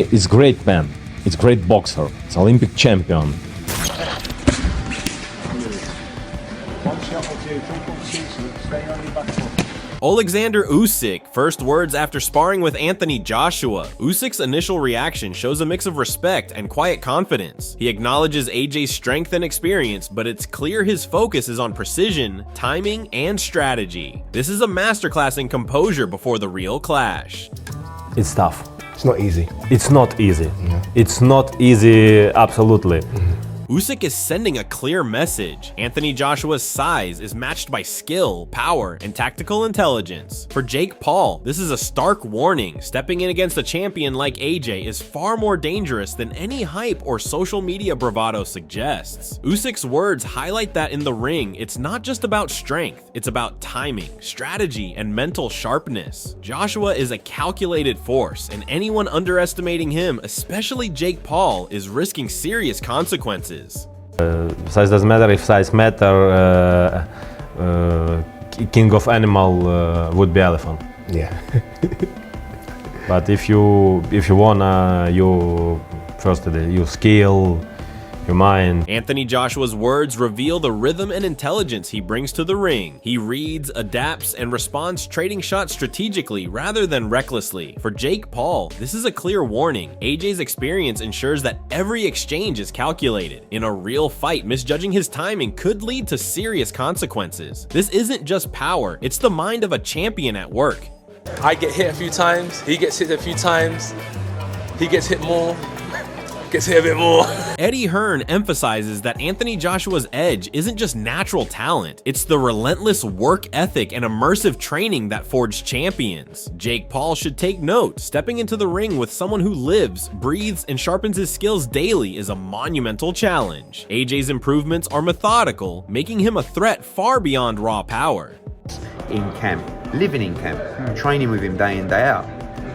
It's great man. It's great boxer. It's Olympic champion. Oleksandr Usyk, first words after sparring with Anthony Joshua. Usyk's initial reaction shows a mix of respect and quiet confidence. He acknowledges AJ's strength and experience, but it's clear his focus is on precision, timing, and strategy. This is a masterclass in composure before the real clash. It's tough. It's not easy. It's not easy. It's not easy, absolutely. Usyk is sending a clear message. Anthony Joshua's size is matched by skill, power, and tactical intelligence. For Jake Paul, this is a stark warning. Stepping in against a champion like AJ is far more dangerous than any hype or social media bravado suggests. Usyk's words highlight that in the ring, it's not just about strength, it's about timing, strategy, and mental sharpness. Joshua is a calculated force, and anyone underestimating him, especially Jake Paul, is risking serious consequences. Size doesn't matter. If size matter, king of animal would be elephant. Yeah. But if you wanna, you first your skill, your mind. Anthony Joshua's words reveal the rhythm and intelligence he brings to the ring. He reads, adapts, and responds, trading shots strategically rather than recklessly. For Jake Paul, this is a clear warning. AJ's experience ensures that every exchange is calculated. In a real fight, misjudging his timing could lead to serious consequences. This isn't just power, it's the mind of a champion at work. I get hit a few times, he gets hit a few times, he gets hit more, gets hit a bit more. Eddie Hearn emphasizes that Anthony Joshua's edge isn't just natural talent, it's the relentless work ethic and immersive training that forged champions. Jake Paul should take note. Stepping into the ring with someone who lives, breathes, and sharpens his skills daily is a monumental challenge. AJ's improvements are methodical, making him a threat far beyond raw power. In camp, living in camp, training with him day in, day out.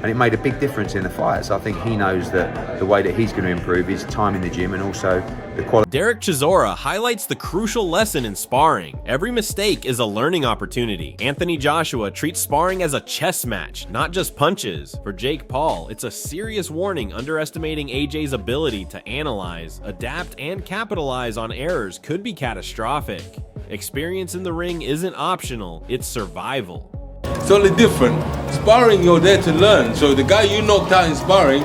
And it made a big difference in the fights. I think he knows that the way that he's going to improve is time in the gym and also the quality. Derek Chisora highlights the crucial lesson in sparring. Every mistake is a learning opportunity. Anthony Joshua treats sparring as a chess match, not just punches. For Jake Paul, it's a serious warning. Underestimating AJ's ability to analyze, adapt, and capitalize on errors could be catastrophic. Experience in the ring isn't optional, it's survival. It's totally different. Sparring, you're there to learn. So the guy you knocked out in sparring,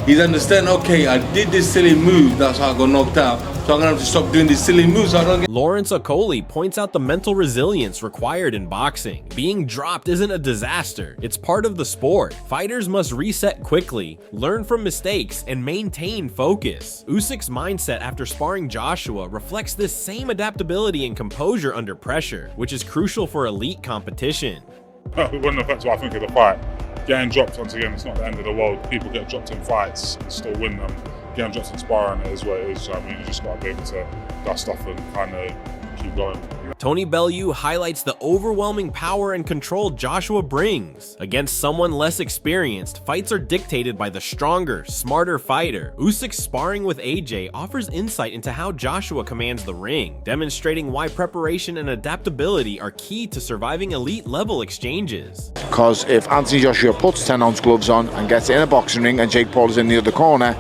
he's understand, okay, I did this silly move, that's how I got knocked out. So I'm gonna have to stop doing these silly moves so I don't get. Lawrence Okoli points out the mental resilience required in boxing. Being dropped isn't a disaster, it's part of the sport. Fighters must reset quickly, learn from mistakes, and maintain focus. Usyk's mindset after sparring Joshua reflects this same adaptability and composure under pressure, which is crucial for elite competition. It wouldn't affect what I think of the fight. Getting dropped, once again, it's not the end of the world. People get dropped in fights and still win them. Getting dropped in sparring is what it is. I mean, you just got to be able to dust off and kind of keep going. Tony Bellew highlights the overwhelming power and control Joshua brings. Against someone less experienced, fights are dictated by the stronger, smarter fighter. Usyk's sparring with AJ offers insight into how Joshua commands the ring, demonstrating why preparation and adaptability are key to surviving elite-level exchanges. Because if Anthony Joshua puts 10-ounce gloves on and gets in a boxing ring and Jake Paul is in the other corner,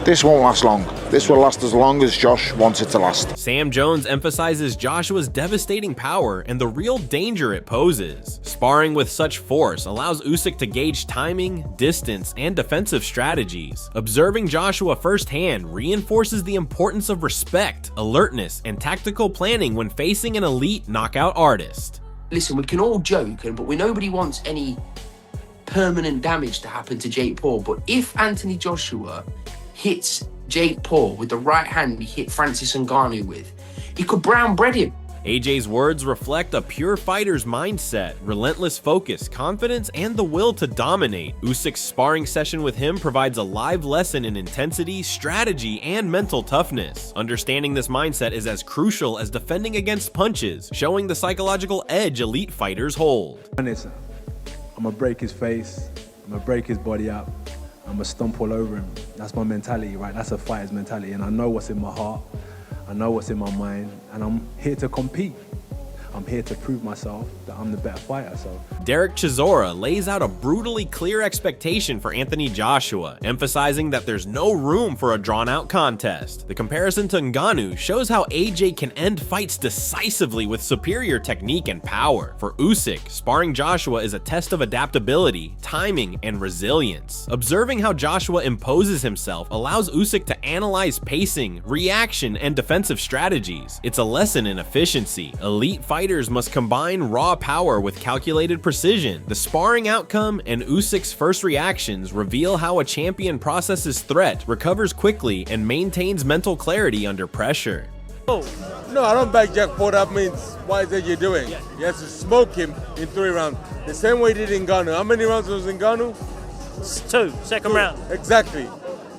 this won't last long. This will last as long as Josh wants it to last. Sam Jones emphasizes Joshua's devastating power and the real danger it poses. Sparring with such force allows Usyk to gauge timing, distance, and defensive strategies. Observing Joshua firsthand reinforces the importance of respect, alertness, and tactical planning when facing an elite knockout artist. Listen, we can all joke, but nobody wants any permanent damage to happen to Jake Paul. But if Anthony Joshua hits Jake Paul with the right hand he hit Francis Ngannou with, he could brown bread him. AJ's words reflect a pure fighter's mindset, relentless focus, confidence, and the will to dominate. Usyk's sparring session with him provides a live lesson in intensity, strategy, and mental toughness. Understanding this mindset is as crucial as defending against punches, showing the psychological edge elite fighters hold. I'm gonna break his face, I'm gonna break his body up, I'm gonna stomp all over him. That's my mentality, right? That's a fighter's mentality, and I know what's in my heart, I know what's in my mind, and I'm here to compete. I'm here to prove myself that I'm the better fighter. So Derek Chisora lays out a brutally clear expectation for Anthony Joshua, emphasizing that there's no room for a drawn-out contest. The comparison to Ngannou shows how AJ can end fights decisively with superior technique and power. For Usyk, sparring Joshua is a test of adaptability, timing, and resilience. Observing how Joshua imposes himself allows Usyk to analyze pacing, reaction, and defensive strategies. It's a lesson in efficiency. Elite fighters must combine raw power with calculated precision. The sparring outcome and Usyk's first reactions reveal how a champion processes threat, recovers quickly, and maintains mental clarity under pressure. No, I don't back Jack Paul. That means what is it you're doing? He has to smoke him in 3 rounds. The same way he did in Ngannou. How many rounds was in Ngannou? 2, second round. Exactly.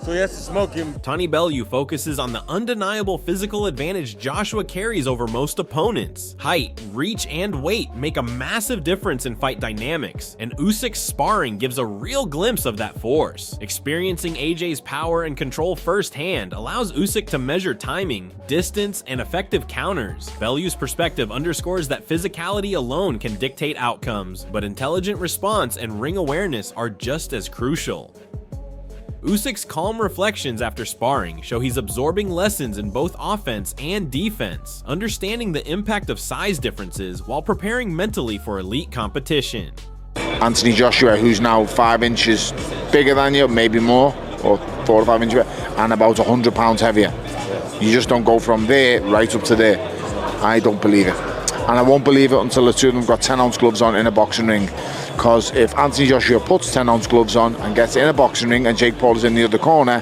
So he has to smoke him. Tony Bellew focuses on the undeniable physical advantage Joshua carries over most opponents. Height, reach, and weight make a massive difference in fight dynamics, and Usyk's sparring gives a real glimpse of that force. Experiencing AJ's power and control firsthand allows Usyk to measure timing, distance, and effective counters. Bellew's perspective underscores that physicality alone can dictate outcomes, but intelligent response and ring awareness are just as crucial. Usyk's calm reflections after sparring show he's absorbing lessons in both offense and defense, understanding the impact of size differences while preparing mentally for elite competition. Anthony Joshua, who's now 5 inches bigger than you, maybe more, or 4 or 5 inches, and about 100 pounds heavier. You just don't go from there right up to there. I don't believe it. And I won't believe it until the two of them got 10-ounce gloves on in a boxing ring. Because if Anthony Joshua puts 10-ounce gloves on and gets in a boxing ring and Jake Paul is in the other corner,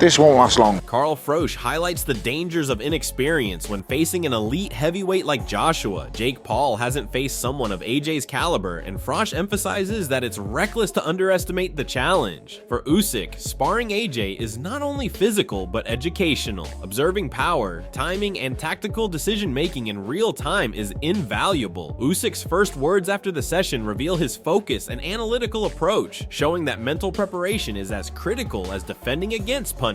this won't last long. Carl Froch highlights the dangers of inexperience when facing an elite heavyweight like Joshua. Jake Paul hasn't faced someone of AJ's caliber, and Froch emphasizes that it's reckless to underestimate the challenge. For Usyk, sparring AJ is not only physical but educational. Observing power, timing, and tactical decision-making in real time is invaluable. Usyk's first words after the session reveal his focus and analytical approach, showing that mental preparation is as critical as defending against punches.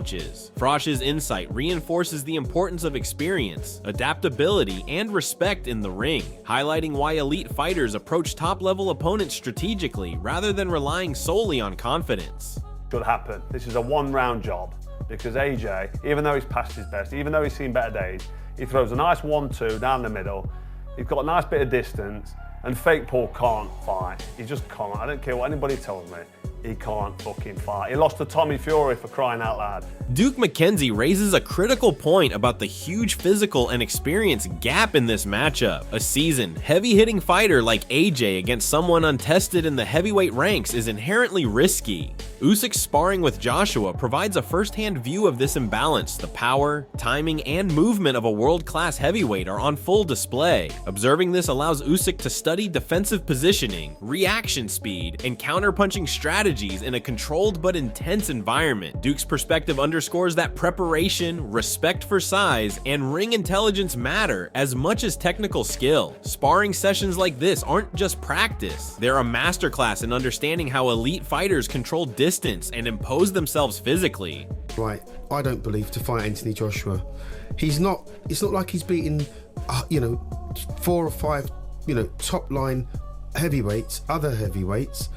Froch's insight reinforces the importance of experience, adaptability, and respect in the ring, highlighting why elite fighters approach top-level opponents strategically rather than relying solely on confidence. Should happen. This is a one-round job because AJ, even though he's past his best, even though he's seen better days, he throws a nice 1-2 down the middle. He's got a nice bit of distance, and fake Paul can't fight. He just can't. I don't care what anybody tells me. He can't fucking fight. He lost to Tommy Fury, for crying out loud. Duke McKenzie raises a critical point about the huge physical and experience gap in this matchup. A seasoned, heavy-hitting fighter like AJ against someone untested in the heavyweight ranks is inherently risky. Usyk's sparring with Joshua provides a first-hand view of this imbalance. The power, timing, and movement of a world-class heavyweight are on full display. Observing this allows Usyk to study defensive positioning, reaction speed, and counter-punching strategies in a controlled but intense environment. Duke's perspective underscores that preparation, respect for size, and ring intelligence matter as much as technical skill. Sparring sessions like this aren't just practice. They're a masterclass in understanding how elite fighters control distance and impose themselves physically. Right, I don't believe to fight Anthony Joshua. It's not like he's beaten, 4 or 5, top line heavyweights, other heavyweights.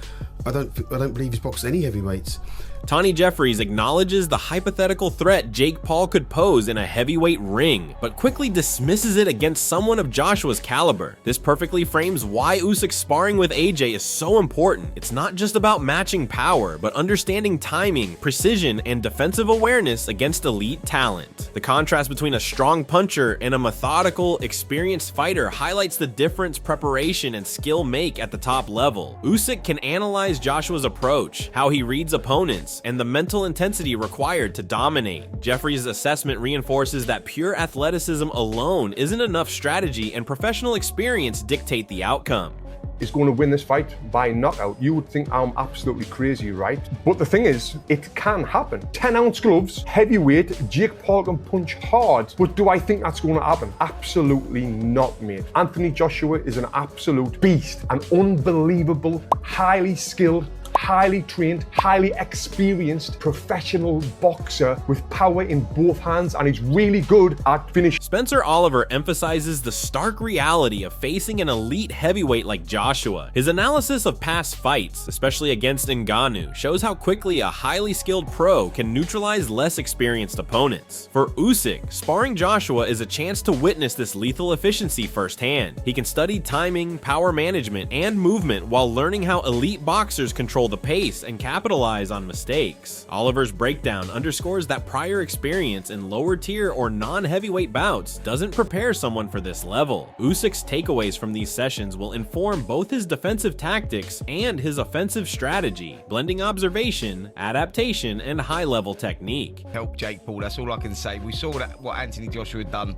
I don't believe he's boxed any heavyweights. Tony Jeffries acknowledges the hypothetical threat Jake Paul could pose in a heavyweight ring, but quickly dismisses it against someone of Joshua's caliber. This perfectly frames why Usyk's sparring with AJ is so important. It's not just about matching power, but understanding timing, precision, and defensive awareness against elite talent. The contrast between a strong puncher and a methodical, experienced fighter highlights the difference preparation and skill make at the top level. Usyk can analyze Joshua's approach, how he reads opponents, and the mental intensity required to dominate. Jeffries' assessment reinforces that pure athleticism alone isn't enough. Strategy and professional experience dictate the outcome. Is going to win this fight by knockout. You would think I'm absolutely crazy, right? But the thing is, it can happen. 10-ounce gloves, heavyweight, Jake Paul can punch hard. But do I think that's going to happen? Absolutely not, mate. Anthony Joshua is an absolute beast, an unbelievable, highly skilled, highly trained, highly experienced professional boxer with power in both hands, and he's really good at finishing. Spencer Oliver emphasizes the stark reality of facing an elite heavyweight like Joshua. His analysis of past fights, especially against Ngannou, shows how quickly a highly skilled pro can neutralize less experienced opponents. For Usyk, sparring Joshua is a chance to witness this lethal efficiency firsthand. He can study timing, power management, and movement while learning how elite boxers control the pace and capitalize on mistakes. Oliver's breakdown underscores that prior experience in lower tier or non-heavyweight bouts doesn't prepare someone for this level. Usyk's takeaways from these sessions will inform both his defensive tactics and his offensive strategy, blending observation, adaptation, and high-level technique. Help Jake Paul, that's all I can say. We saw that what Anthony Joshua had done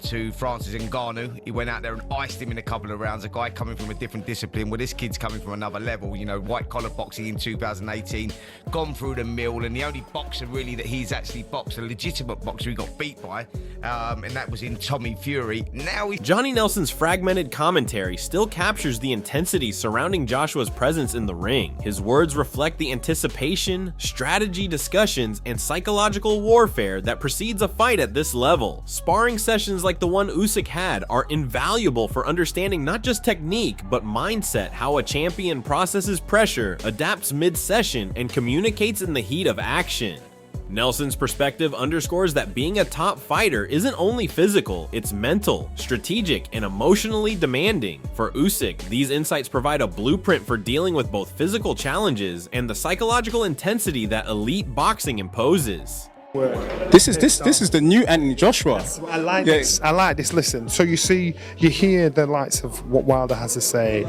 to Francis Ngannou. He went out there and iced him in a couple of rounds. A guy coming from a different discipline. Well, this kid's coming from another level. You know, white-collar boxing in 2018, gone through the mill, and the only boxer really that he's actually boxed, a legitimate boxer he got beat by, and that was in Tommy Fury. Now he's... Johnny Nelson's fragmented commentary still captures the intensity surrounding Joshua's presence in the ring. His words reflect the anticipation, strategy discussions, and psychological warfare that precedes a fight at this level. Sparring sessions like the one Usyk had are invaluable for understanding not just technique, but mindset, how a champion processes pressure, adapts mid-session, and communicates in the heat of action. Nelson's perspective underscores that being a top fighter isn't only physical, it's mental, strategic, and emotionally demanding. For Usyk, these insights provide a blueprint for dealing with both physical challenges and the psychological intensity that elite boxing imposes. This is the new Anthony Joshua. I like this. I like this. Listen, so you hear the likes of what Wilder has to say,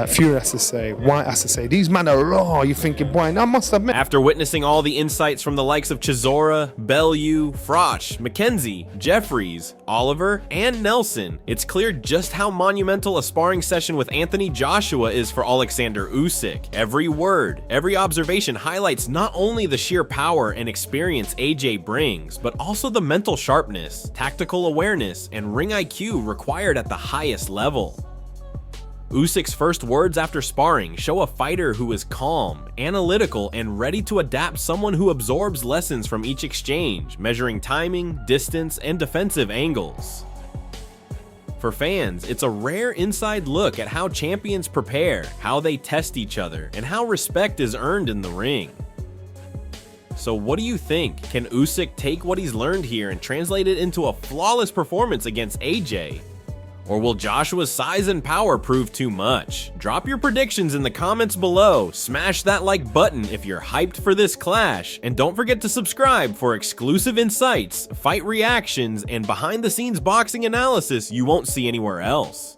Fury has to say, White has to say. These men are raw. You're thinking, boy, I must admit. After witnessing all the insights from the likes of Chisora, Bellew, Froch, McKenzie, Jeffries, Oliver, and Nelson, it's clear just how monumental a sparring session with Anthony Joshua is for Oleksandr Usyk. Every word, every observation highlights not only the sheer power and experience AJ brings, but also the mental sharpness, tactical awareness, and ring IQ required at the highest level. Usyk's first words after sparring show a fighter who is calm, analytical, and ready to adapt, someone who absorbs lessons from each exchange, measuring timing, distance, and defensive angles. For fans, it's a rare inside look at how champions prepare, how they test each other, and how respect is earned in the ring. So what do you think? Can Usyk take what he's learned here and translate it into a flawless performance against AJ? Or will Joshua's size and power prove too much? Drop your predictions in the comments below, smash that like button if you're hyped for this clash, and don't forget to subscribe for exclusive insights, fight reactions, and behind the scenes boxing analysis you won't see anywhere else.